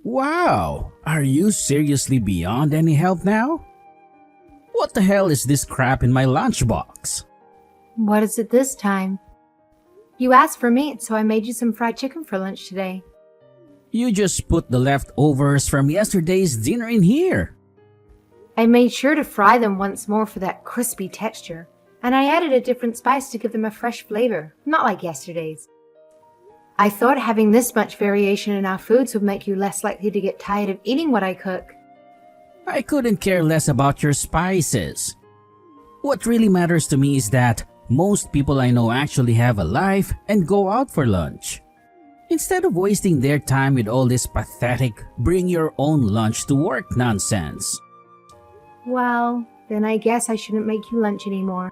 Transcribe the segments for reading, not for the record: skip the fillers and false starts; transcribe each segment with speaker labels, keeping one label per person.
Speaker 1: Wow, are you seriously beyond any help now? What the hell is this crap in my lunchbox?
Speaker 2: What is it this time? You asked for meat, so I made you some fried chicken for lunch today.
Speaker 1: You just put the leftovers from yesterday's dinner in here.
Speaker 2: I made sure to fry them once more for that crispy texture, and I added a different spice to give them a fresh flavor, not like yesterday's. I thought having this much variation in our foods would make you less likely to get tired of eating what I cook.
Speaker 1: I couldn't care less about your spices. What really matters to me is that most people I know actually have a life and go out for lunch. Instead of wasting their time with all this pathetic bring your own lunch to work nonsense.
Speaker 2: Well, then I guess I shouldn't make you lunch anymore.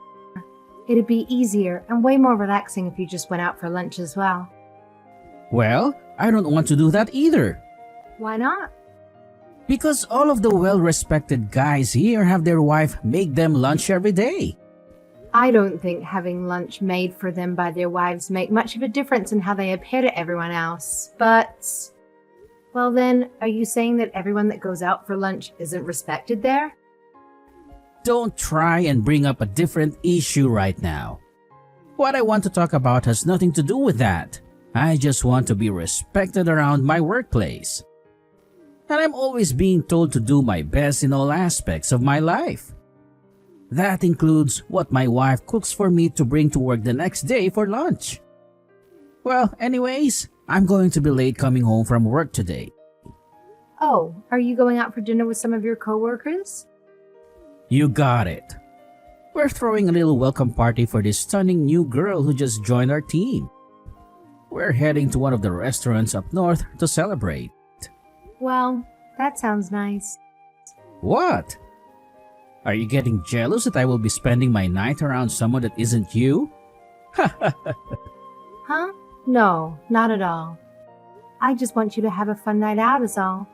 Speaker 2: It'd be easier and way more relaxing if you just went out for lunch as well.
Speaker 1: Well, I don't want to do that either.
Speaker 2: Why not?
Speaker 1: Because all of the well-respected guys here have their wife make them lunch every day.
Speaker 2: I don't think having lunch made for them by their wives make much of a difference in how they appear to everyone else, but... Well then, are you saying that everyone that goes out for lunch isn't respected there?
Speaker 1: Don't try and bring up a different issue right now. What I want to talk about has nothing to do with that. I just want to be respected around my workplace. And I'm always being told to do my best in all aspects of my life. That includes what my wife cooks for me to bring to work the next day for lunch. Well, anyways, I'm going to be late coming home from work today.
Speaker 2: Oh, are you going out for dinner with some of your coworkers?
Speaker 1: You got it. We're throwing a little welcome party for this stunning new girl who just joined our team. We're heading to one of the restaurants up north to celebrate.
Speaker 2: Well, that sounds nice.
Speaker 1: What? Are you getting jealous that I will be spending my night around someone that isn't you?
Speaker 2: Huh? No, not at all. I just want you to have a fun night out is all.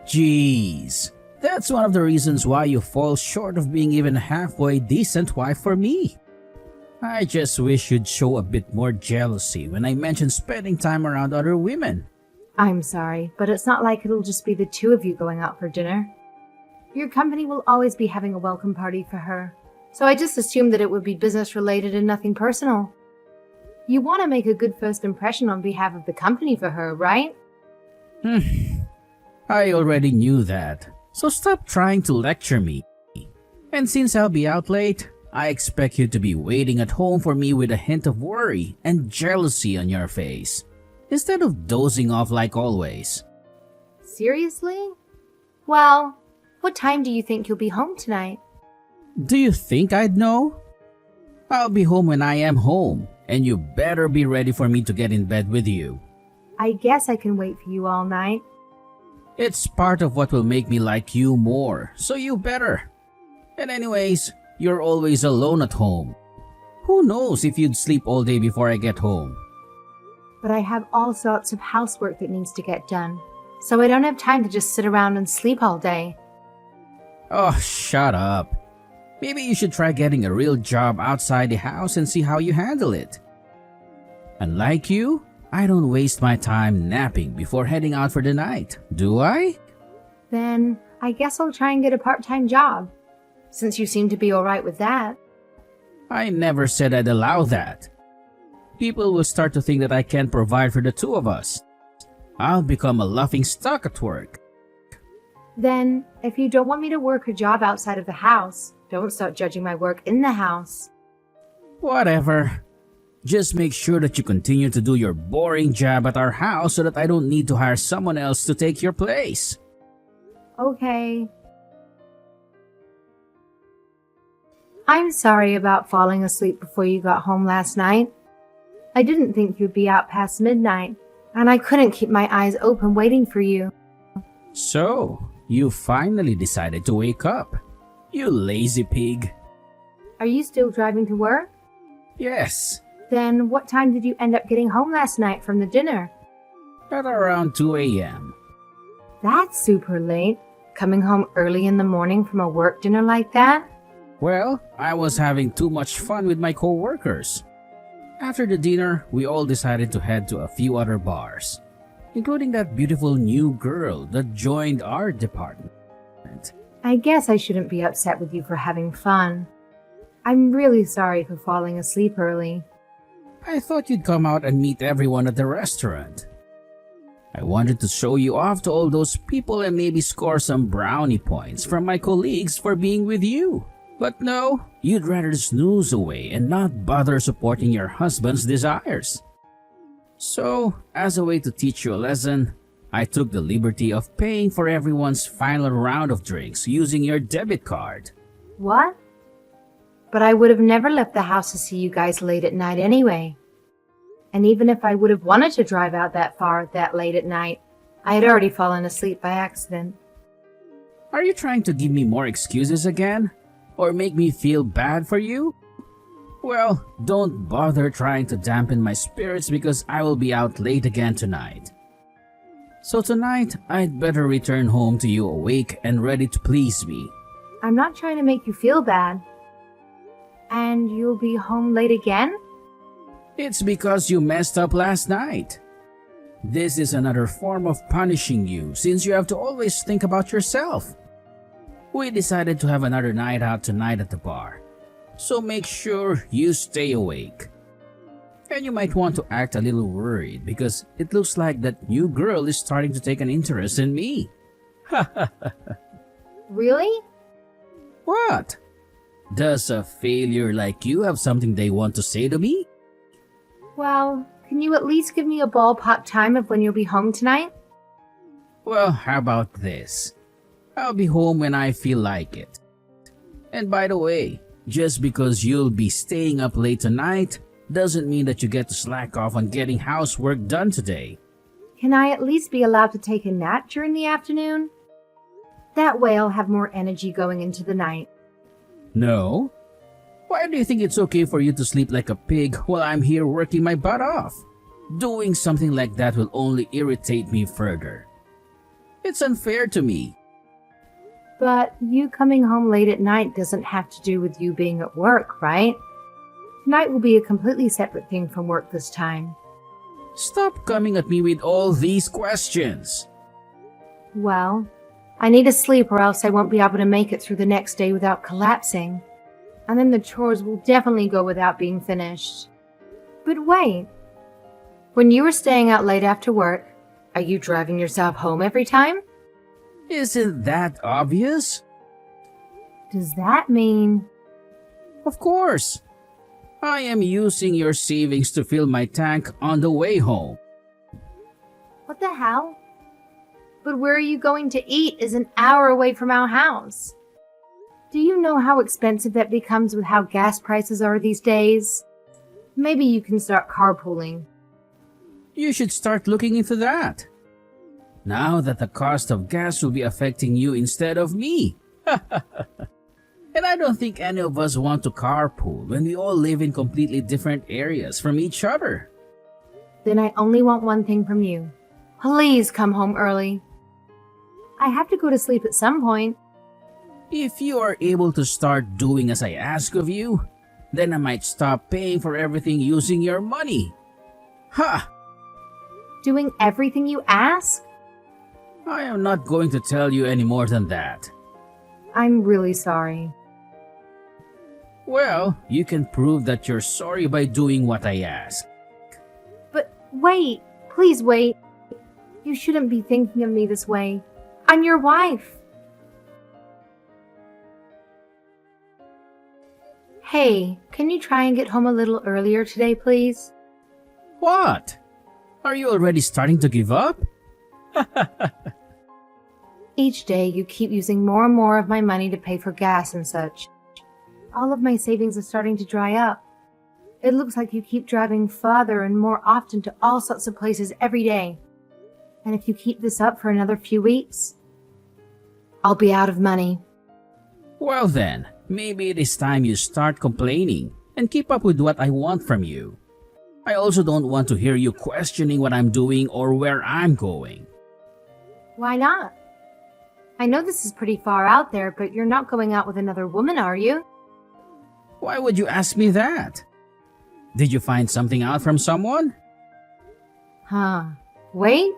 Speaker 1: Jeez, that's one of the reasons why you fall short of being even halfway decent wife for me. I just wish you'd show a bit more jealousy when I mention spending time around other women.
Speaker 2: I'm sorry, but it's not like it'll just be the two of you going out for dinner. Your company will always be having a welcome party for her, so I just assumed that it would be business related and nothing personal. You want to make a good first impression on behalf of the company for her, right?
Speaker 1: I already knew that, so stop trying to lecture me. And since I'll be out late, I expect you to be waiting at home for me with a hint of worry and jealousy on your face, instead of dozing off like always.
Speaker 2: Seriously? Well, what time do you think you'll be home tonight?
Speaker 1: Do you think I'd know? I'll be home when I am home, and you better be ready for me to get in bed with you.
Speaker 2: I guess I can wait for you all night.
Speaker 1: It's part of what will make me like you more, so you better. And anyways, you're always alone at home. Who knows if you'd sleep all day before I get home?
Speaker 2: But I have all sorts of housework that needs to get done, so I don't have time to just sit around and sleep all day.
Speaker 1: Oh, shut up. Maybe you should try getting a real job outside the house and see how you handle it. Unlike you, I don't waste my time napping before heading out for the night, do I?
Speaker 2: Then I guess I'll try and get a part-time job, since you seem to be alright with that.
Speaker 1: I never said I'd allow that. People will start to think that I can't provide for the two of us. I'll become a laughingstock at work.
Speaker 2: Then, if you don't want me to work a job outside of the house, don't start judging my work in the house.
Speaker 1: Whatever. Just make sure that you continue to do your boring job at our house so that I don't need to hire someone else to take your place.
Speaker 2: Okay. I'm sorry about falling asleep before you got home last night. I didn't think you'd be out past midnight, and I couldn't keep my eyes open waiting for you.
Speaker 1: So, you finally decided to wake up. You lazy pig.
Speaker 2: Are you still driving to work?
Speaker 1: Yes,
Speaker 2: Then what time did you end up getting home last night from the dinner?
Speaker 1: at around 2 a.m.
Speaker 2: That's super late. Coming home early in the morning from a work dinner like that?
Speaker 1: Well, I was having too much fun with my co-workers. After the dinner, we all decided to head to a few other bars. including that beautiful new girl that joined our department.
Speaker 2: I guess I shouldn't be upset with you for having fun. I'm really sorry for falling asleep early.
Speaker 1: I thought you'd come out and meet everyone at the restaurant. I wanted to show you off to all those people and maybe score some brownie points from my colleagues for being with you. But no, you'd rather snooze away and not bother supporting your husband's desires. So, as a way to teach you a lesson, I took the liberty of paying for everyone's final round of drinks using your debit card.
Speaker 2: What? But I would have never left the house to see you guys late at night anyway. And even if I would have wanted to drive out that far that late at night, I had already fallen asleep by accident.
Speaker 1: Are you trying to give me more excuses again? Or make me feel bad for you? Well, don't bother trying to dampen my spirits because I will be out late again tonight. So tonight, I'd better return home to you awake and ready to please me.
Speaker 2: I'm not trying to make you feel bad. And you'll be home late again?
Speaker 1: It's because you messed up last night. This is another form of punishing you since you have to always think about yourself. We decided to have another night out tonight at the bar, so make sure you stay awake. And you might want to act a little worried because it looks like that new girl is starting to take an interest in me.
Speaker 2: Really?
Speaker 1: What? Does a failure like you have something they want to say to me?
Speaker 2: Well, can you at least give me a ballpark time of when you'll be home tonight?
Speaker 1: Well, how about this? I'll be home when I feel like it. And by the way, just because you'll be staying up late tonight doesn't mean that you get to slack off on getting housework done today.
Speaker 2: Can I at least be allowed to take a nap during the afternoon? That way I'll have more energy going into the night.
Speaker 1: No? Why do you think it's okay for you to sleep like a pig while I'm here working my butt off? Doing something like that will only irritate me further. It's unfair to me.
Speaker 2: But you coming home late at night doesn't have to do with you being at work, right? Tonight will be a completely separate thing from work this time.
Speaker 1: Stop coming at me with all these questions.
Speaker 2: Well, I need to sleep or else I won't be able to make it through the next day without collapsing. And then the chores will definitely go without being finished. But wait. When you were staying out late after work, are you driving yourself home every time?
Speaker 1: Isn't that obvious?
Speaker 2: Does that mean...
Speaker 1: Of course. I am using your savings to fill my tank on the way home.
Speaker 2: What the hell? But where are you going to eat is an hour away from our house. Do you know how expensive that becomes with how gas prices are these days? Maybe you can start carpooling.
Speaker 1: You should start looking into that. Now that the cost of gas will be affecting you instead of me. And I don't think any of us want to carpool when we all live in completely different areas from each other.
Speaker 2: Then I only want one thing from you. Please come home early. I have to go to sleep at some point.
Speaker 1: If you are able to start doing as I ask of you, then I might stop paying for everything using your money. Ha!
Speaker 2: Doing everything you ask?
Speaker 1: I am not going to tell you any more than that.
Speaker 2: I'm really sorry.
Speaker 1: Well, you can prove that you're sorry by doing what I ask.
Speaker 2: But wait, please wait. You shouldn't be thinking of me this way. I'm your wife. Hey, can you try and get home a little earlier today, please?
Speaker 1: What? Are you already starting to give up?
Speaker 2: Each day you keep using more and more of my money to pay for gas and such. All of my savings are starting to dry up. It looks like you keep driving farther and more often to all sorts of places every day. And if you keep this up for another few weeks, I'll be out of money.
Speaker 1: Well then, maybe it is time you start complaining and keep up with what I want from you. I also don't want to hear you questioning what I'm doing or where I'm going.
Speaker 2: Why not? I know this is pretty far out there, but you're not going out with another woman, are you?
Speaker 1: Why would you ask me that? Did you find something out from someone?
Speaker 2: Huh. Wait,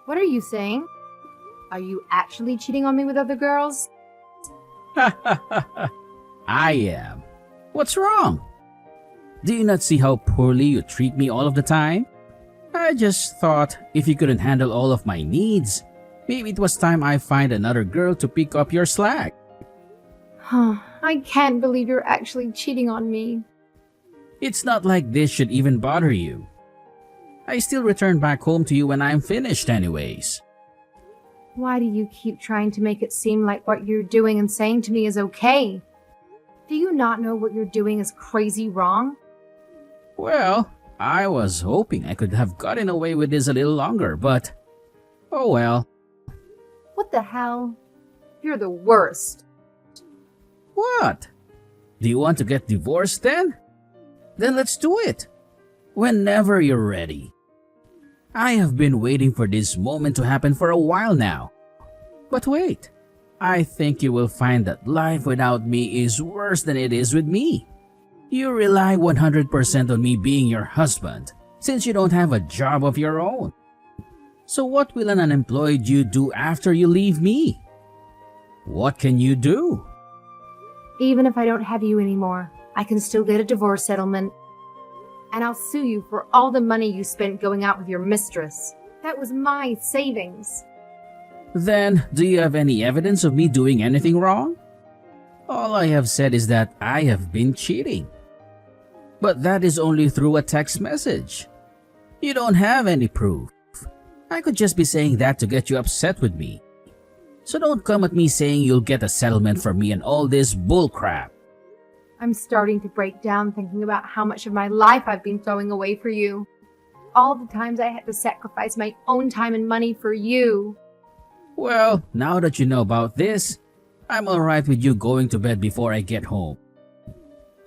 Speaker 2: What are you saying? Are you actually cheating on me with other girls?
Speaker 1: I am. What's wrong? Do you not see how poorly you treat me all of the time? I just thought if you couldn't handle all of my needs, maybe it was time I find another girl to pick up your slack.
Speaker 2: I can't believe you're actually cheating on me.
Speaker 1: It's not like this should even bother you. I still return back home to you when I'm finished anyways.
Speaker 2: Why do you keep trying to make it seem like what you're doing and saying to me is okay? Do you not know what you're doing is crazy wrong?
Speaker 1: Well, I was hoping I could have gotten away with this a little longer, but oh well.
Speaker 2: What the hell? You're the worst.
Speaker 1: What? Do you want to get divorced then? Then let's do it. Whenever you're ready. I have been waiting for this moment to happen for a while now. But wait, I think you will find that life without me is worse than it is with me. You rely 100% on me being your husband, since you don't have a job of your own. So what will an unemployed you do after you leave me? What can you do?
Speaker 2: Even if I don't have you anymore, I can still get a divorce settlement. And I'll sue you for all the money you spent going out with your mistress. That was my savings.
Speaker 1: Then, do you have any evidence of me doing anything wrong? All I have said is that I have been cheating. But that is only through a text message. You don't have any proof. I could just be saying that to get you upset with me. So don't come at me saying you'll get a settlement from me and all this bullcrap.
Speaker 2: I'm starting to break down thinking about how much of my life I've been throwing away for you. All the times I had to sacrifice my own time and money for you.
Speaker 1: Well, now that you know about this, I'm alright with you going to bed before I get home.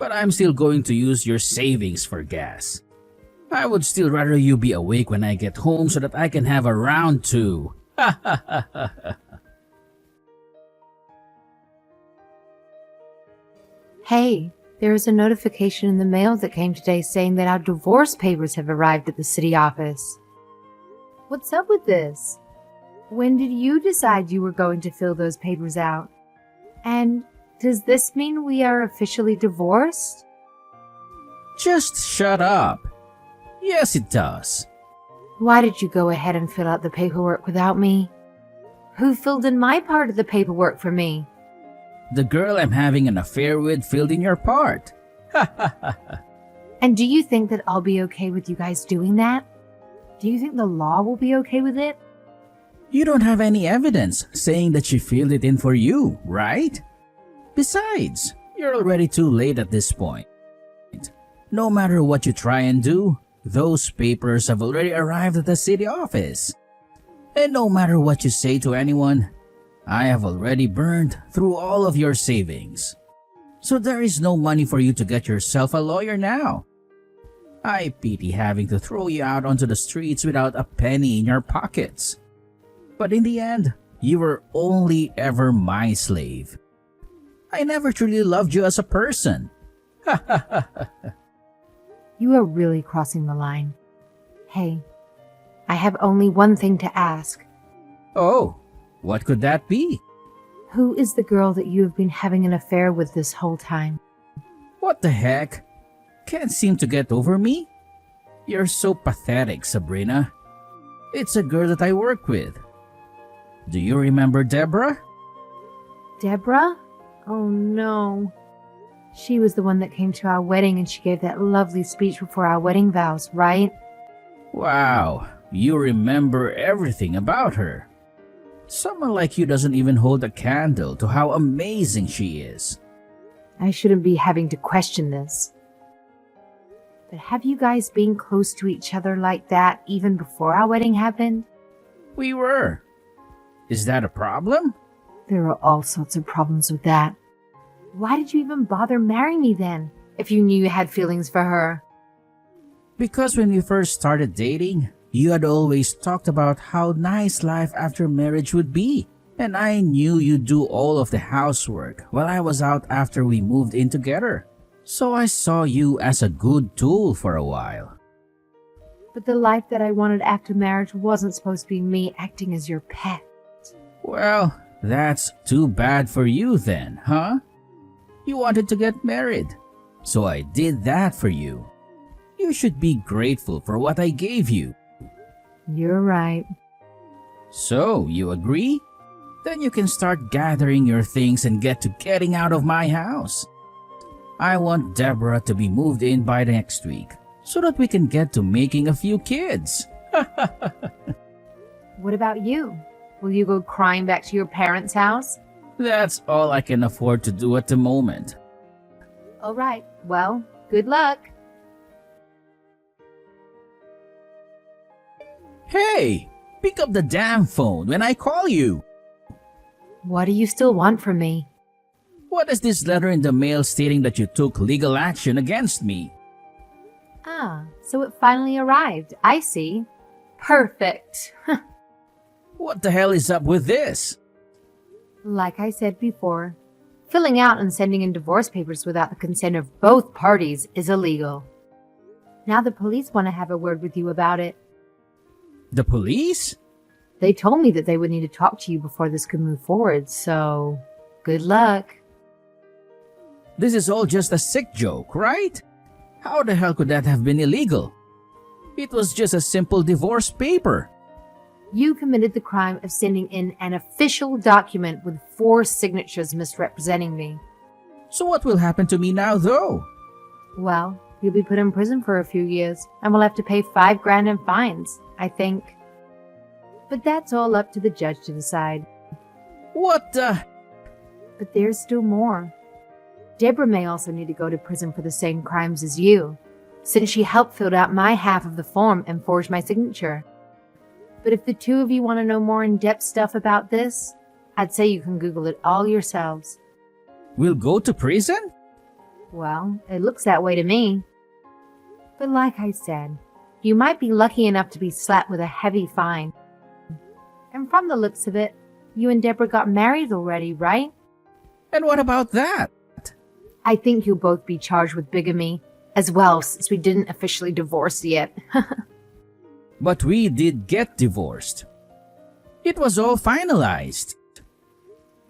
Speaker 1: But I'm still going to use your savings for gas. I would still rather you be awake when I get home so that I can have a round two.
Speaker 2: Hey, there is a notification in the mail that came today saying that our divorce papers have arrived at the city office. What's up with this? When did you decide you were going to fill those papers out? And does this mean we are officially divorced?
Speaker 1: Just shut up. Yes, it does.
Speaker 2: Why did you go ahead and fill out the paperwork without me? Who filled in my part of the paperwork for me?
Speaker 1: The girl I'm having an affair with filled in your part.
Speaker 2: And do you think that I'll be okay with you guys doing that? Do you think the law will be okay with it?
Speaker 1: You don't have any evidence saying that she filled it in for you, right? Besides, you're already too late at this point. No matter what you try and do, those papers have already arrived at the city office. And no matter what you say to anyone, I have already burned through all of your savings. So there is no money for you to get yourself a lawyer now. I pity having to throw you out onto the streets without a penny in your pockets. But in the end, you were only ever my slave. I never truly loved you as a person.
Speaker 2: You are really crossing the line. Hey, I have only one thing to ask.
Speaker 1: Oh, what could that be?
Speaker 2: Who is the girl that you have been having an affair with this whole time?
Speaker 1: What the heck? Can't seem to get over me? You're so pathetic, Sabrina. It's a girl that I work with. Do you remember Deborah?
Speaker 2: Deborah? Oh no. She was the one that came to our wedding and she gave that lovely speech before our wedding vows, right?
Speaker 1: Wow, you remember everything about her. Someone like you doesn't even hold a candle to how amazing she is.
Speaker 2: I shouldn't be having to question this. But have you guys been close to each other like that even before our wedding happened?
Speaker 1: We were. Is that a problem?
Speaker 2: There are all sorts of problems with that. Why did you even bother marrying me then, if you knew you had feelings for her?
Speaker 1: Because when we first started dating, you had always talked about how nice life after marriage would be. And I knew you'd do all of the housework while I was out after we moved in together. So I saw you as a good tool for a while.
Speaker 2: But the life that I wanted after marriage wasn't supposed to be me acting as your pet.
Speaker 1: Well, that's too bad for you then, huh? You wanted to get married, so I did that for you. You should be grateful for what I gave you.
Speaker 2: You're right.
Speaker 1: So, you agree? Then you can start gathering your things and get to getting out of my house. I want Deborah to be moved in by next week so that we can get to making a few kids.
Speaker 2: What about you? Will you go crying back to your parents' house?
Speaker 1: That's all I can afford to do at the moment.
Speaker 2: All right. Well, good luck.
Speaker 1: Hey, pick up the damn phone when I call you.
Speaker 2: What do you still want from me?
Speaker 1: What is this letter in the mail stating that you took legal action against me?
Speaker 2: Ah, so it finally arrived. I see. Perfect.
Speaker 1: What the hell is up with this?
Speaker 2: Like I said before, filling out and sending in divorce papers without the consent of both parties is illegal. Now the police want to have a word with you about it.
Speaker 1: The police?
Speaker 2: They told me that they would need to talk to you before this could move forward, so good luck.
Speaker 1: This is all just a sick joke, right? How the hell could that have been illegal? It was just a simple divorce paper.
Speaker 2: You committed the crime of sending in an official document with 4 signatures misrepresenting me.
Speaker 1: So what will happen to me now, though?
Speaker 2: Well, you'll be put in prison for a few years and will have to pay $5,000 in fines, I think. But that's all up to the judge to decide.
Speaker 1: What the?
Speaker 2: But there's still more. Deborah may also need to go to prison for the same crimes as you, since she helped fill out my half of the form and forged my signature. But if the two of you want to know more in-depth stuff about this, I'd say you can Google it all yourselves.
Speaker 1: We'll go to prison?
Speaker 2: Well, it looks that way to me. But like I said, you might be lucky enough to be slapped with a heavy fine. And from the looks of it, you and Deborah got married already, right?
Speaker 1: And what about that?
Speaker 2: I think you'll both be charged with bigamy as well, since we didn't officially divorce yet.
Speaker 1: But we did get divorced. It was all finalized.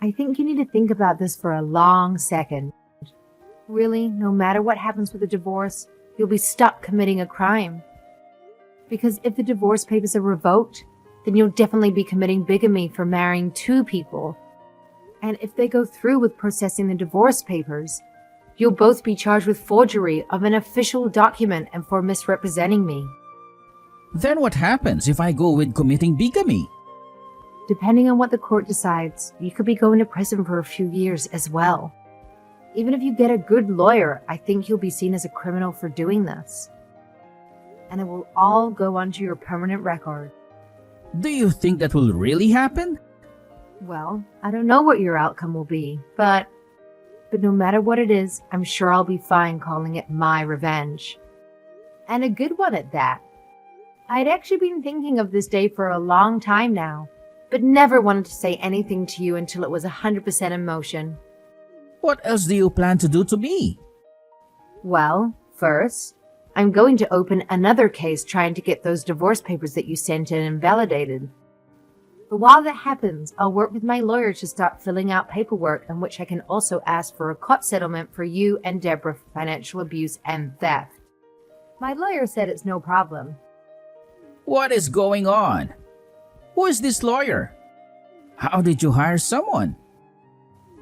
Speaker 2: I think you need to think about this for a long second. Really, no matter what happens with the divorce, you'll be stuck committing a crime. Because if the divorce papers are revoked, then you'll definitely be committing bigamy for marrying 2 people. And if they go through with processing the divorce papers, you'll both be charged with forgery of an official document and for misrepresenting me.
Speaker 1: Then what happens if I go with committing bigamy?
Speaker 2: Depending on what the court decides, you could be going to prison for a few years as well. Even if you get a good lawyer, I think you'll be seen as a criminal for doing this. And it will all go onto your permanent record.
Speaker 1: Do you think that will really happen?
Speaker 2: Well, I don't know what your outcome will be, but no matter what it is, I'm sure I'll be fine calling it my revenge. And a good one at that. I'd actually been thinking of this day for a long time now, but never wanted to say anything to you until it was 100% in motion.
Speaker 1: What else do you plan to do to me?
Speaker 2: Well, first, I'm going to open another case trying to get those divorce papers that you sent in invalidated. But while that happens, I'll work with my lawyer to start filling out paperwork in which I can also ask for a court settlement for you and Deborah for financial abuse and theft. My lawyer said it's no problem.
Speaker 1: What is going on? Who is this lawyer? How did you hire someone?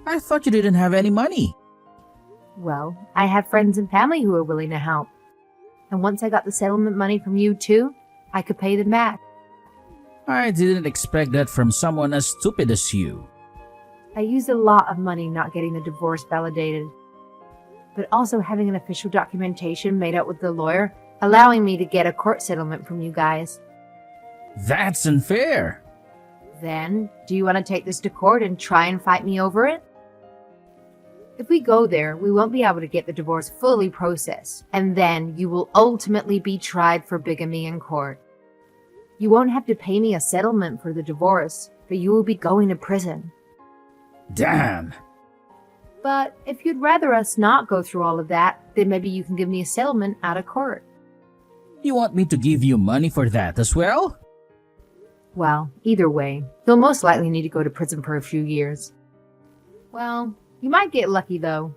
Speaker 1: I thought you didn't have any money.
Speaker 2: Well, I have friends and family who are willing to help. And once I got the settlement money from you too, I could pay them back.
Speaker 1: I didn't expect that from someone as stupid as you.
Speaker 2: I used a lot of money not getting the divorce validated, but also having an official documentation made up with the lawyer, allowing me to get a court settlement from you guys.
Speaker 1: That's unfair.
Speaker 2: Then, do you want to take this to court and try and fight me over it? If we go there, we won't be able to get the divorce fully processed, and then you will ultimately be tried for bigamy in court. You won't have to pay me a settlement for the divorce, but you will be going to prison.
Speaker 1: Damn.
Speaker 2: But if you'd rather us not go through all of that, then maybe you can give me a settlement out of court.
Speaker 1: You want me to give you money for that as well?
Speaker 2: Well, either way, you'll most likely need to go to prison for a few years. Well, you might get lucky though.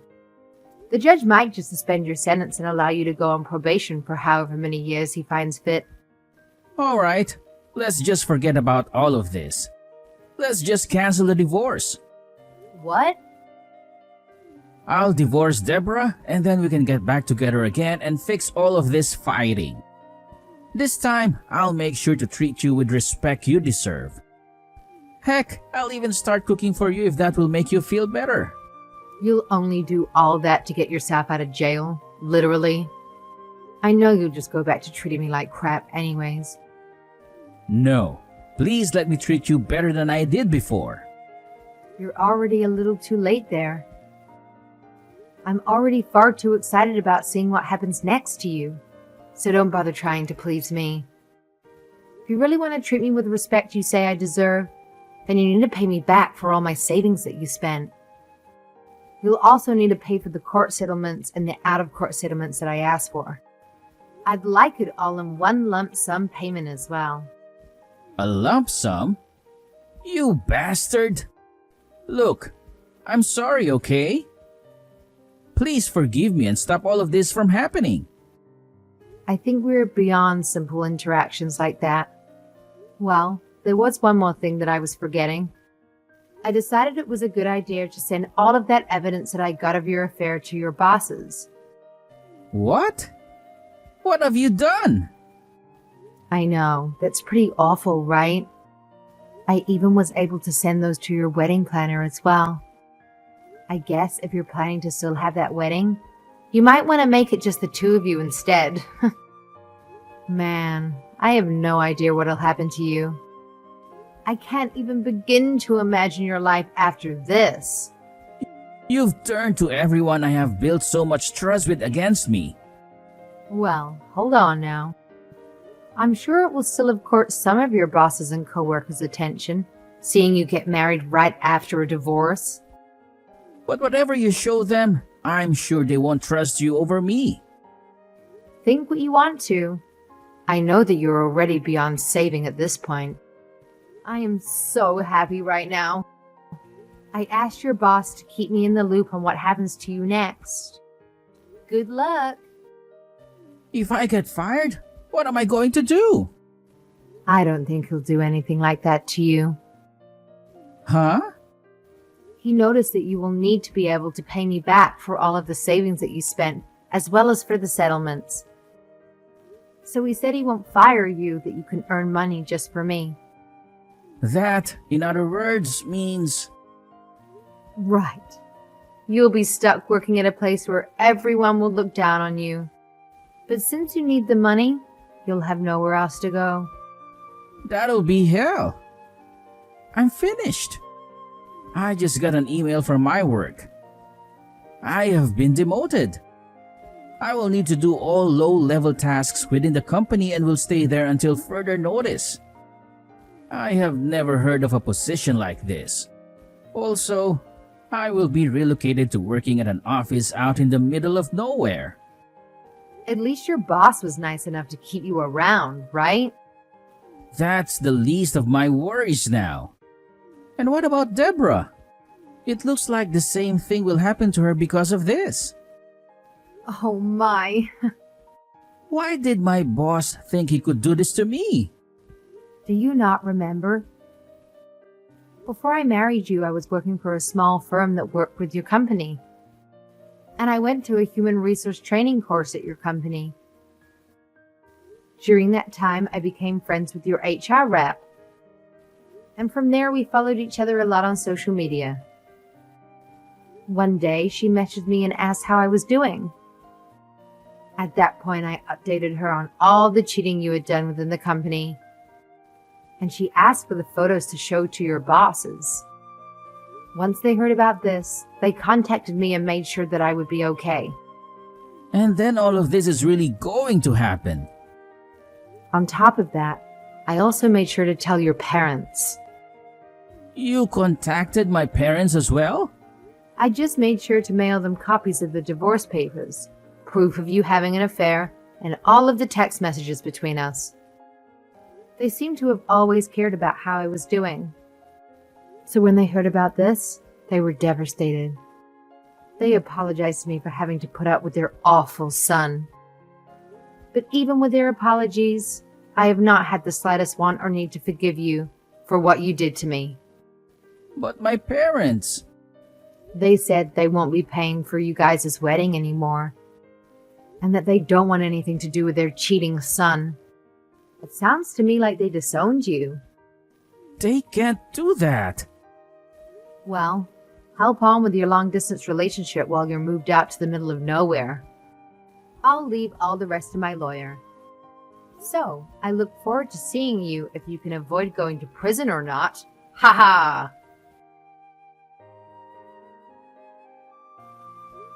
Speaker 2: The judge might just suspend your sentence and allow you to go on probation for however many years he finds fit.
Speaker 1: Alright, let's just forget about all of this. Let's just cancel the divorce.
Speaker 2: What?
Speaker 1: I'll divorce Deborah and then we can get back together again and fix all of this fighting. This time, I'll make sure to treat you with respect you deserve. Heck, I'll even start cooking for you if that will make you feel better.
Speaker 2: You'll only do all that to get yourself out of jail, literally. I know you'll just go back to treating me like crap anyways.
Speaker 1: No, please let me treat you better than I did before.
Speaker 2: You're already a little too late there. I'm already far too excited about seeing what happens next to you, so don't bother trying to please me. If you really want to treat me with the respect you say I deserve, then you need to pay me back for all my savings that you spent. You'll also need to pay for the court settlements and the out-of-court settlements that I asked for. I'd like it all in one lump sum payment as well.
Speaker 1: A lump sum? You bastard! Look, I'm sorry, okay? Please forgive me and stop all of this from happening.
Speaker 2: I think we're beyond simple interactions like that. Well, there was one more thing that I was forgetting. I decided it was a good idea to send all of that evidence that I got of your affair to your bosses.
Speaker 1: What? What have you done?
Speaker 2: I know, that's pretty awful, right? I even was able to send those to your wedding planner as well. I guess if you're planning to still have that wedding, you might want to make it just the two of you instead. Man, I have no idea what'll happen to you. I can't even begin to imagine your life after this.
Speaker 1: You've turned to everyone I have built so much trust with against me.
Speaker 2: Well, hold on now. I'm sure it will still have caught some of your bosses and coworkers' attention, seeing you get married right after a divorce.
Speaker 1: But whatever you show them, I'm sure they won't trust you over me.
Speaker 2: Think what you want to. I know that you're already beyond saving at this point. I am so happy right now. I asked your boss to keep me in the loop on what happens to you next. Good luck.
Speaker 1: If I get fired, what am I going to do?
Speaker 2: I don't think he'll do anything like that to you.
Speaker 1: Huh?
Speaker 2: He noticed that you will need to be able to pay me back for all of the savings that you spent, as well as for the settlements. So he said he won't fire you, that you can earn money just for me.
Speaker 1: That, in other words, means...
Speaker 2: Right. You'll be stuck working at a place where everyone will look down on you. But since you need the money, you'll have nowhere else to go.
Speaker 1: That'll be hell. I'm finished. I just got an email from my work. I have been demoted. I will need to do all low-level tasks within the company and will stay there until further notice. I have never heard of a position like this. Also, I will be relocated to working at an office out in the middle of nowhere.
Speaker 2: At least your boss was nice enough to keep you around, right?
Speaker 1: That's the least of my worries now. And what about Deborah? It looks like the same thing will happen to her because of this.
Speaker 2: Oh my.
Speaker 1: Why did my boss think he could do this to me?
Speaker 2: Do you not remember? Before I married you, I was working for a small firm that worked with your company. And I went to a human resource training course at your company. During that time, I became friends with your HR rep. And from there, we followed each other a lot on social media. One day, she messaged me and asked how I was doing. At that point, I updated her on all the cheating you had done within the company. And she asked for the photos to show to your bosses. Once they heard about this, they contacted me and made sure that I would be okay.
Speaker 1: And then all of this is really going to happen.
Speaker 2: On top of that, I also made sure to tell your parents.
Speaker 1: You contacted my parents as well?
Speaker 2: I just made sure to mail them copies of the divorce papers, proof of you having an affair, and all of the text messages between us. They seem to have always cared about how I was doing. So when they heard about this, they were devastated. They apologized to me for having to put up with their awful son. But even with their apologies, I have not had the slightest want or need to forgive you for what you did to me.
Speaker 1: But my parents...
Speaker 2: They said they won't be paying for you guys' wedding anymore, and that they don't want anything to do with their cheating son. It sounds to me like they disowned you.
Speaker 1: They can't do that.
Speaker 2: Well, help on with your long-distance relationship while you're moved out to the middle of nowhere. I'll leave all the rest to my lawyer. So, I look forward to seeing you if you can avoid going to prison or not. Ha ha!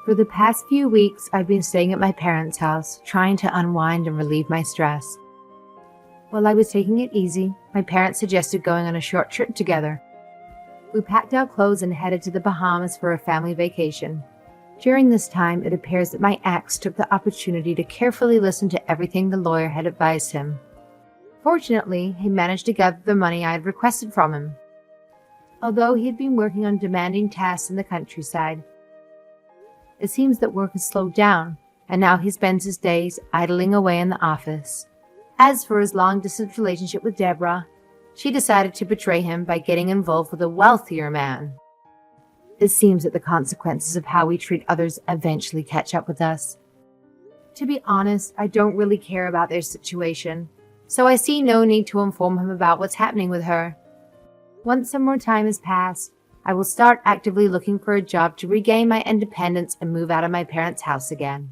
Speaker 2: For the past few weeks, I've been staying at my parents' house, trying to unwind and relieve my stress. While I was taking it easy, my parents suggested going on a short trip together. We packed our clothes and headed to the Bahamas for a family vacation. During this time, it appears that my ex took the opportunity to carefully listen to everything the lawyer had advised him. Fortunately, he managed to gather the money I had requested from him. Although he had been working on demanding tasks in the countryside, it seems that work has slowed down, and now he spends his days idling away in the office. As for his long-distance relationship with Deborah, she decided to betray him by getting involved with a wealthier man. It seems that the consequences of how we treat others eventually catch up with us. To be honest, I don't really care about their situation, so I see no need to inform him about what's happening with her. Once some more time has passed, I will start actively looking for a job to regain my independence and move out of my parents' house again.